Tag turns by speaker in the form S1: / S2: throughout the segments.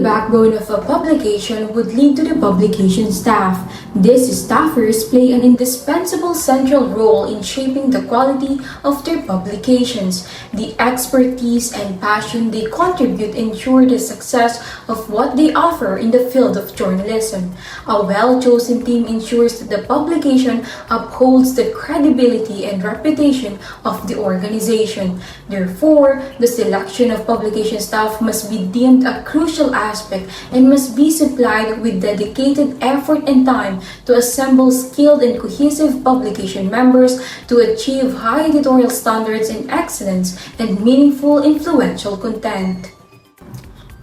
S1: backbone of a publication would lead to the publication staff. These staffers play an indispensable central role in shaping the quality of their publications. The expertise and passion they contribute ensure the success of what they offer in the field of journalism. A well-chosen team ensures that the publication upholds the credibility and reputation of the organization. Therefore, the selection of publication staff must be deemed a crucial aspect and must be supplied with dedicated effort and time to assemble skilled and cohesive publication members to achieve high editorial standards and excellence and meaningful, influential content.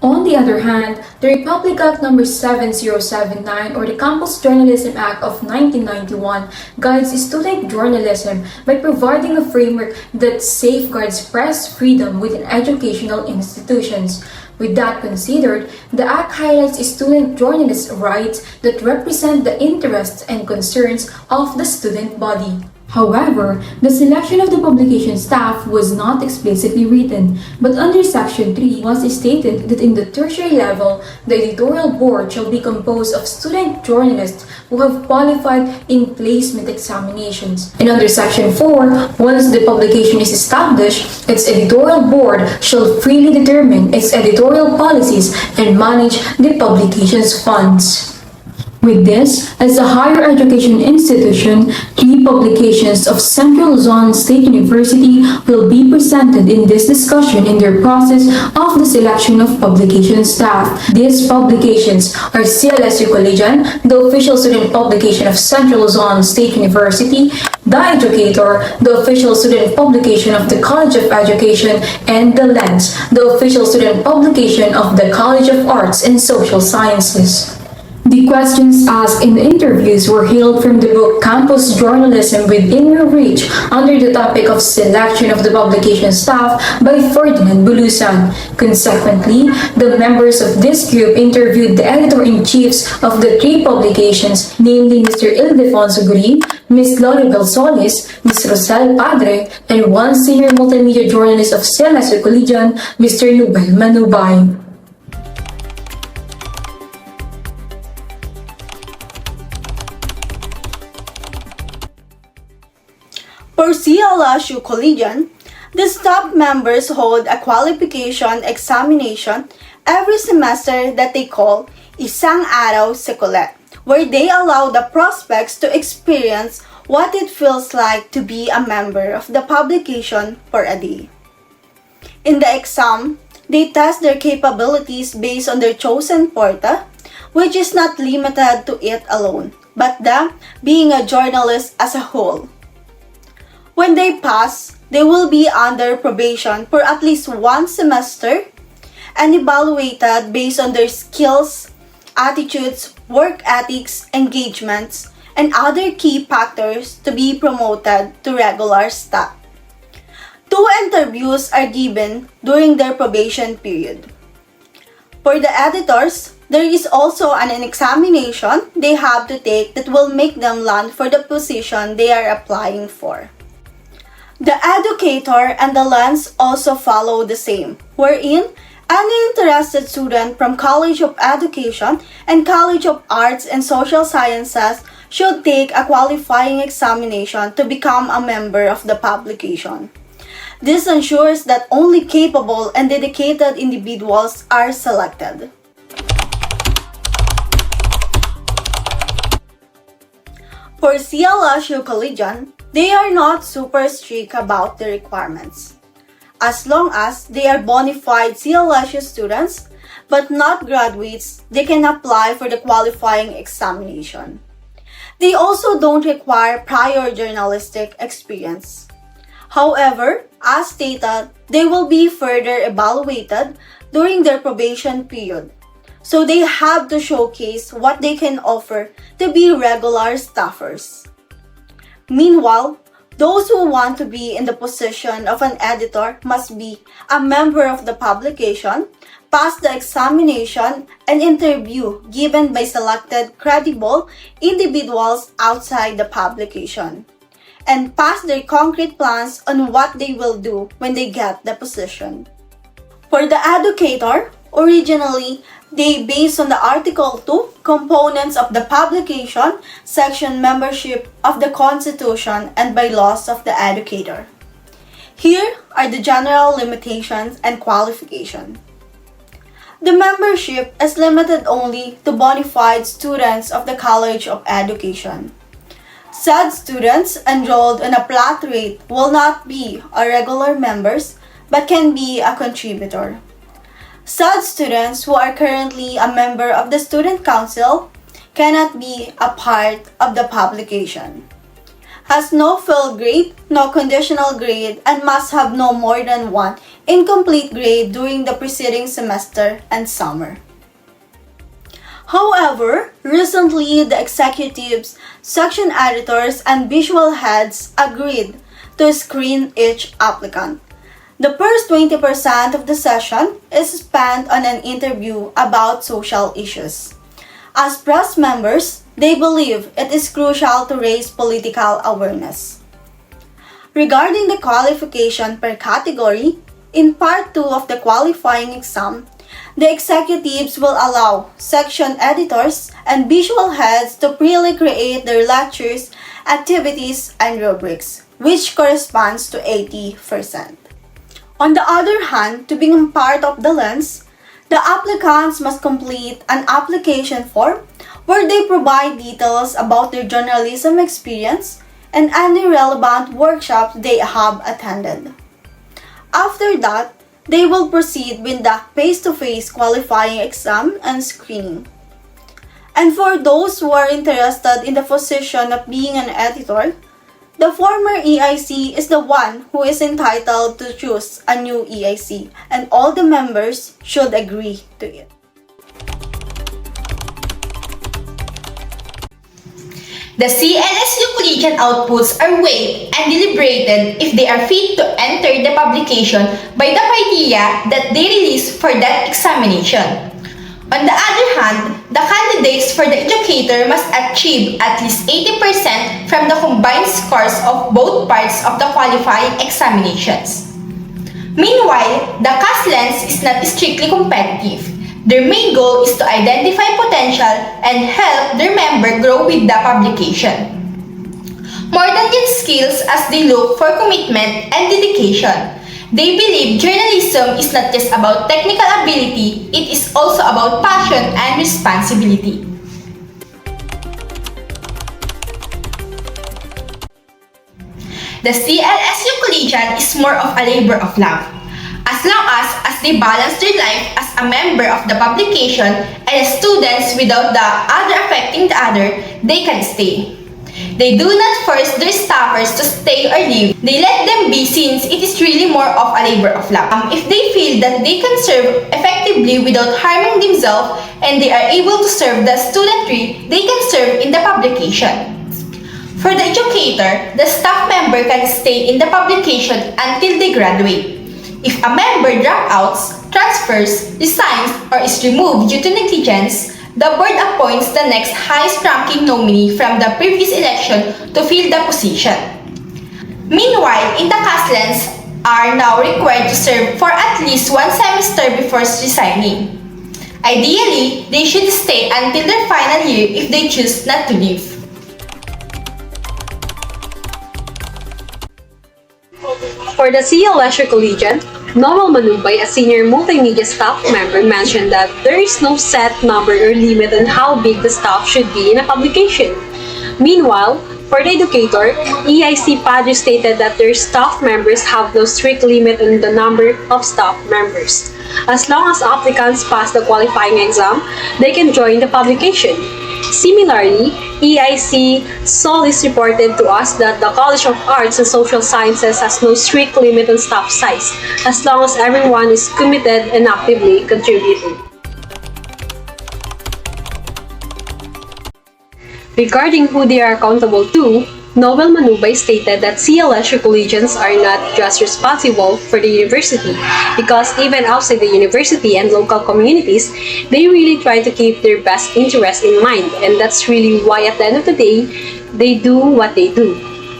S1: On the other hand, the Republic Act No. 7079 or the Campus Journalism Act of 1991 guides student journalism by providing a framework that safeguards press freedom within educational institutions. With that considered, the Act highlights student journalists' rights that represent the interests and concerns of the student body. However, the selection of the publication staff was not explicitly written, but under Section 3 was stated that in the tertiary level, the editorial board shall be composed of student journalists who have qualified in placement examinations. And under Section 4, once the publication is established, its editorial board shall freely determine its editorial policies and manage the publication's funds. With this, as a higher education institution, 3 publications of Central Luzon State University will be presented in this discussion in their process of the selection of publication staff. These publications are CLSU Collegian, the official student publication of Central Luzon State University, The Educator, the official student publication of the College of Education, and The Lens, the official student publication of the College of Arts and Social Sciences. The questions asked in the interviews were hailed from the book Campus Journalism Within Your Reach under the topic of selection of the publication staff by Ferdinand Bulusan. Consequently, the members of this group interviewed the editor-in-chiefs of the 3 publications, namely Mr. Ildefonso Gurin, Ms. Loribel Solis, Ms. Rosel Padre, and 1 senior multimedia journalist of CLSU Collegian, Mr. Nubel Manubay.
S2: For CLSU Collegian, the staff members hold a qualification examination every semester that they call Isang Araw sa Kulit, where they allow the prospects to experience what it feels like to be a member of the publication for a day. In the exam, they test their capabilities based on their chosen porta, which is not limited to it alone, but the being a journalist as a whole. When they pass, they will be under probation for at least 1 semester and evaluated based on their skills, attitudes, work ethics, engagements, and other key factors to be promoted to regular staff. 2 interviews are given during their probation period. For the editors, there is also an examination they have to take that will make them land for the position they are applying for. The Educator and the Lens also follow the same, wherein any interested student from College of Education and College of Arts and Social Sciences should take a qualifying examination to become a member of the publication. This ensures that only capable and dedicated individuals are selected. For CLSU Collegian, they are not super strict about the requirements. As long as they are bona fide CLSU students, but not graduates, they can apply for the qualifying examination. They also don't require prior journalistic experience. However, as stated, they will be further evaluated during their probation period, so they have to showcase what they can offer to be regular staffers. Meanwhile, those who want to be in the position of an editor must be a member of the publication, pass the examination and interview given by selected credible individuals outside the publication, and pass their concrete plans on what they will do when they get the position. For the Educator, originally, They base on the Article 2 components of the publication section membership of the Constitution and bylaws of the educator. Here are the general limitations and qualifications. The membership is limited only to bona fide students of the College of Education. Said students enrolled on a flat rate will not be a regular members but can be a contributor. Said students who are currently a member of the Student Council cannot be a part of the publication. Has no field grade, no conditional grade, and must have no more than one incomplete grade during the preceding semester and summer. However, recently the executives, section editors, and visual heads agreed to screen each applicant. The first 20% of the session is spent on an interview about social issues. As press members, they believe it is crucial to raise political awareness. Regarding the qualification per category, in Part 2 of the qualifying exam, the executives will allow section editors and visual heads to freely create their lectures, activities, and rubrics, which corresponds to 80%. On the other hand, to become part of the lens, the applicants must complete an application form where they provide details about their journalism experience and any relevant workshops they have attended. After that, they will proceed with the face-to-face qualifying exam and screening. And for those who are interested in the position of being an editor, the former EIC is the one who is entitled to choose a new EIC, and all the members should agree to it.
S3: The CLSU collegiate outputs are weighed and deliberated if they are fit to enter the publication by the criteria that they release for that examination. On the other hand, the candidates for the educator must achieve at least 80% from the combined scores of both parts of the qualifying examinations. Meanwhile, the CAS lens is not strictly competitive. Their main goal is to identify potential and help their member grow with the publication. More than just skills as they look for commitment and dedication. They believe journalism is not just about technical ability, it is also about passion and responsibility. The CLSU Collegiate is more of a labor of love. As long as they balance their life as a member of the publication and as students without the other affecting the other, they can stay. They do not force their staffers to stay or leave. They let them be since it is really more of a labor of love. If they feel that they can serve effectively without harming themselves and they are able to serve the studentry, they can serve in the publication. For the educator, the staff member can stay in the publication until they graduate. If a member dropouts, transfers, resigns, or is removed due to negligence, the board appoints the next highest-ranking nominee from the previous election to fill the position. Meanwhile, in the CASLENs are now required to serve for at least one semester before resigning. Ideally, they should stay until their final year if they choose not to leave.
S4: For the CLSU Collegiate, Noel Manubay, a senior multimedia staff member, mentioned that there is no set number or limit on how big the staff should be in a publication. Meanwhile, for the educator, EIC Padre stated that their staff members have no strict limit on the number of staff members. As long as applicants pass the qualifying exam, they can join the publication. Similarly, EIC Solis reported to us that the College of Arts and Social Sciences has no strict limit on staff size, as long as everyone is committed and actively contributing. Regarding who they are accountable to, Noel Manubay stated that CLSU collegians are not just responsible for the university, because even outside the university and local communities, they really try to keep their best interests in mind, and that's really why at the end of the day, they do what they do.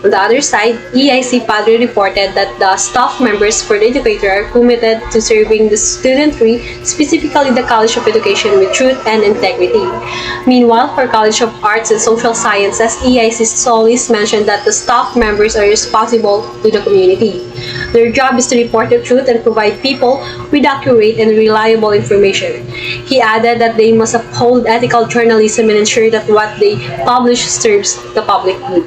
S4: On the other side, EIC Padre reported that the staff members for the educator are committed to serving the studentry, specifically the College of Education, with truth and integrity. Meanwhile, for College of Arts and Social Sciences, EIC Solis mentioned that the staff members are responsible to the community. Their job is to report the truth and provide people with accurate and reliable information. He added that they must uphold ethical journalism and ensure that what they publish serves the public good.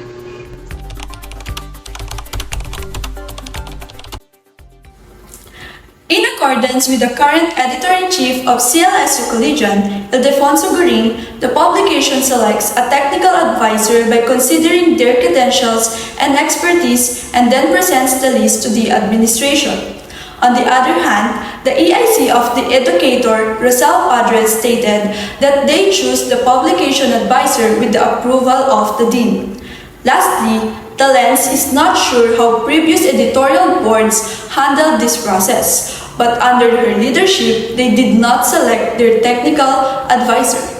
S5: In accordance with the current Editor-in-Chief of CLSU Collegian, Ildefonso Goring, the publication selects a technical advisor by considering their credentials and expertise and then presents the list to the administration. On the other hand, the EIC of the educator, Rosal Padre, stated that they choose the publication advisor with the approval of the dean. Lastly, the Lens is not sure how previous editorial boards handled this process, but under her leadership, they did not select their technical advisor.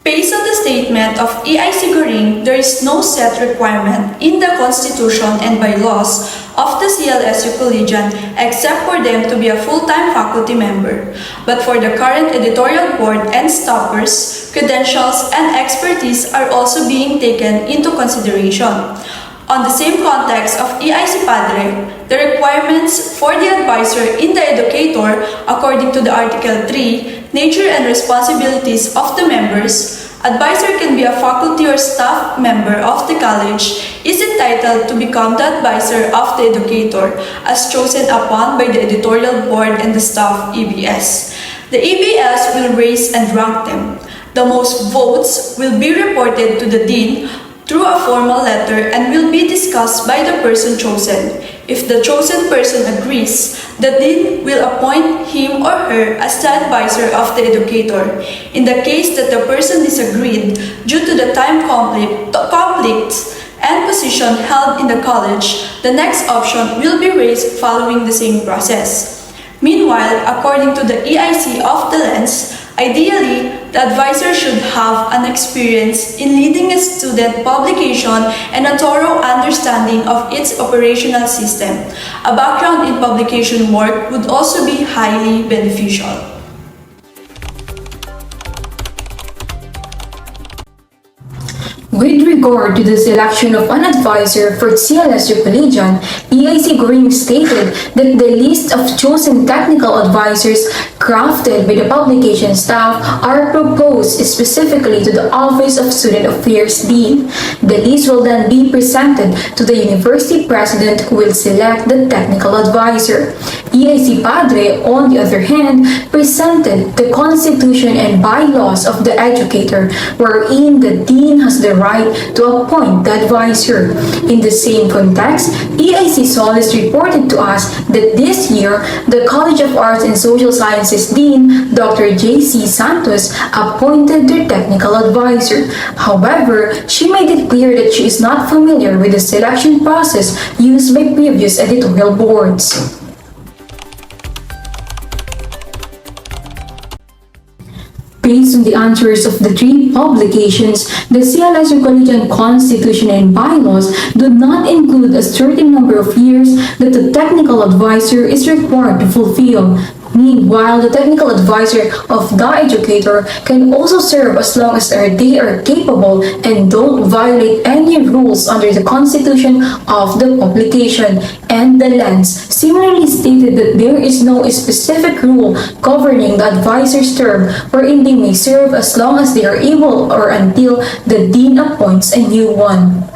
S5: Based on the statement of EIC Goring, there is no set requirement in the Constitution and bylaws of the CLSU Collegian except for them to be a full-time faculty member. But for the current editorial board and staffers, credentials and expertise are also being taken into consideration. On the same context of EIC Padre, the requirements for the advisor in the educator, according to the Article 3, nature and responsibilities of the members, advisor can be a faculty or staff member of the college, is entitled to become the advisor of the educator as chosen upon by the editorial board and the staff EBS. The EBS will raise and rank them. The most votes will be reported to the dean through a formal letter and will be discussed by the person chosen. If the chosen person agrees, the dean will appoint him or her as the advisor of the educator. In the case that the person disagreed due to the time conflicts and position held in the college, the next option will be raised following the same process. Meanwhile, according to the EIC of the Lens, ideally, the advisor should have an experience in leading a student publication and a thorough understanding of its operational system. A background in publication work would also be highly beneficial.
S1: With regard to the selection of an advisor for CLSU Collegian, EIC Goring stated that the list of chosen technical advisors crafted by the publication staff are proposed specifically to the Office of Student Affairs Dean. The list will then be presented to the university president who will select the technical advisor. EIC Padre, on the other hand, presented the Constitution and bylaws of the educator, wherein the dean has the right to appoint the advisor. In the same context, EIC Solis reported to us that this year, the College of Arts and Social Sciences Dean, Dr. J.C. Santos, appointed their technical advisor. However, she made it clear that she is not familiar with the selection process used by previous editorial boards. Based on the answers of the three publications, the CLSU Collegian Constitution and bylaws do not include a certain number of years that the technical advisor is required to fulfill. Meanwhile, the technical advisor of the educator can also serve as long as they are capable and don't violate any rules under the constitution of the publication. And the Lens similarly stated that there is no specific rule governing the advisor's term wherein they may serve as long as they are able or until the dean appoints a new one.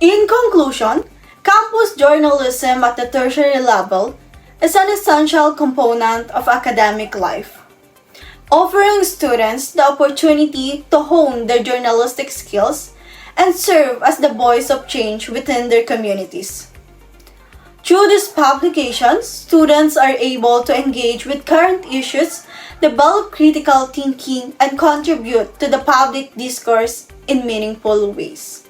S2: In conclusion, campus journalism at the tertiary level is an essential component of academic life, offering students the opportunity to hone their journalistic skills and serve as the voice of change within their communities. Through these publications, students are able to engage with current issues, develop critical thinking, and contribute to the public discourse in meaningful ways.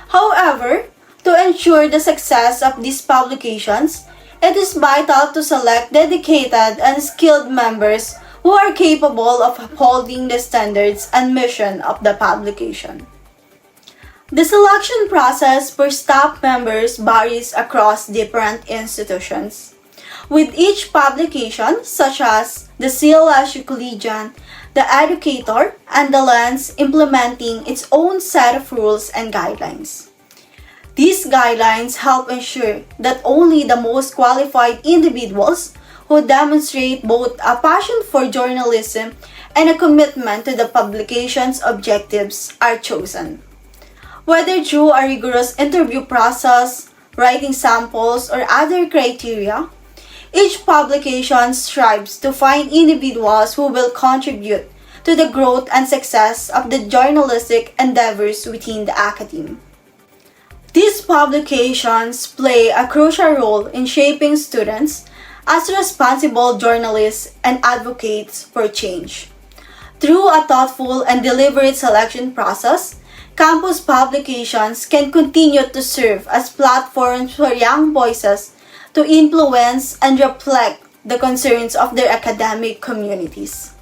S2: However, to ensure the success of these publications, It is vital to select dedicated and skilled members who are capable of upholding the standards and mission of the publication. The selection process for staff members varies across different institutions. With each publication, such as the CLSU Collegian, the Educator, and the Lens implementing its own set of rules and guidelines. These guidelines help ensure that only the most qualified individuals who demonstrate both a passion for journalism and a commitment to the publication's objectives are chosen. Whether through a rigorous interview process, writing samples, or other criteria, each publication strives to find individuals who will contribute to the growth and success of the journalistic endeavors within the academy. These publications play a crucial role in shaping students as responsible journalists and advocates for change. Through a thoughtful and deliberate selection process, campus publications can continue to serve as platforms for young voices to influence and reflect the concerns of their academic communities.